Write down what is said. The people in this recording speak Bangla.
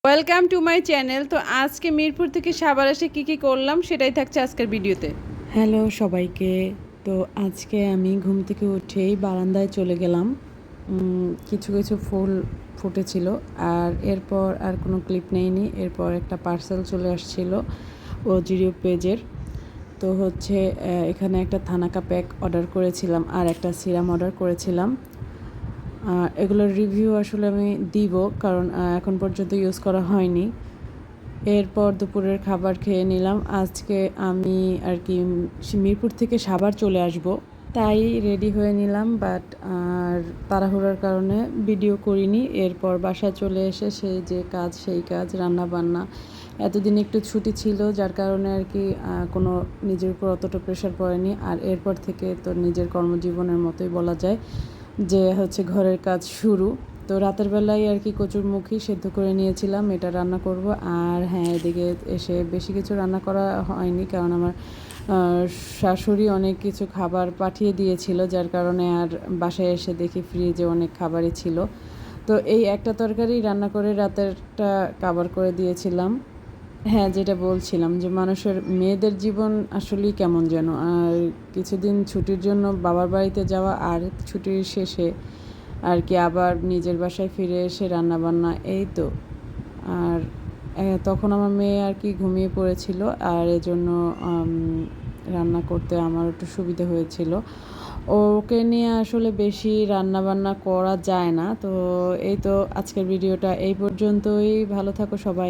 Welcome to my channel. তো আজকে মিরপুর থেকে সাভার এসে কী করলাম সেটাই থাকছে আজকের ভিডিওতে। হ্যালো সবাইকে। তো আজকে আমি ঘুম থেকে উঠেই বারান্দায় চলে গেলাম। কিছু কিছু ফুল ফুটেছিল, আর এরপর আর কোনো ক্লিপ নেইনি। এরপর একটা পার্সেল চলে আসছিল ও জিরো পেজের। তো হচ্ছে এখানে একটা থানাকা প্যাক অর্ডার করেছিলাম আর একটা সিরাম অর্ডার করেছিলাম। এগুলোর রিভিউ আসলে আমি দিব, কারণ এখন পর্যন্ত ইউজ করা হয়নি। এরপর দুপুরের খাবার খেয়ে নিলাম। আজকে আমি আর কি মিরপুর থেকে সাভার চলে আসব, তাই রেডি হয়ে নিলাম, বাট আর তাড়াহুড়োর কারণে ভিডিও করিনি। এরপর বাসায় চলে এসে সেই যে কাজ সেই কাজ, রান্না বান্না। এতদিন একটু ছুটি ছিল, যার কারণে আর কি কোনো নিজের উপর অতটা প্রেশার পড়েনি। আর এরপর থেকে তো নিজের কর্মজীবনের মতোই বলা যায় যে হচ্ছে ঘরের কাজ শুরু। তো রাতের বেলায় আর কি কচুরমুখী সেদ্ধ করে নিয়েছিলাম, এটা রান্না করব। আর হ্যাঁ, এদিকে এসে বেশি কিছু রান্না করা হয়নি, কারণ আমার শাশুড়ি অনেক কিছু খাবার পাঠিয়ে দিয়েছিল, যার কারণে আর বাসায় এসে দেখি ফ্রিজে অনেক খাবারই ছিল। তো এই একটা তরকারি রান্না করে রাতেরটা কাভার করে দিয়েছিলাম। হ্যাঁ, যেটা বলছিলাম যে মানুষের মেয়েদের জীবন আসলেই কেমন যেন। আর কিছুদিন ছুটির জন্য বাবার বাড়িতে যাওয়া, আর ছুটির শেষে আর কি আবার নিজের বাসায় ফিরে এসে রান্নাবান্না, এই তো। আর তখন আমার মেয়ে আর কি ঘুমিয়ে পড়েছিল, আর এজন্য রান্না করতে আমার একটু সুবিধা হয়েছিল। ওকে নিয়ে আসলে বেশি রান্নাবান্না করা যায় না। তো এই তো, আজকের ভিডিওটা এই পর্যন্তই। ভালো থাকো সবাই।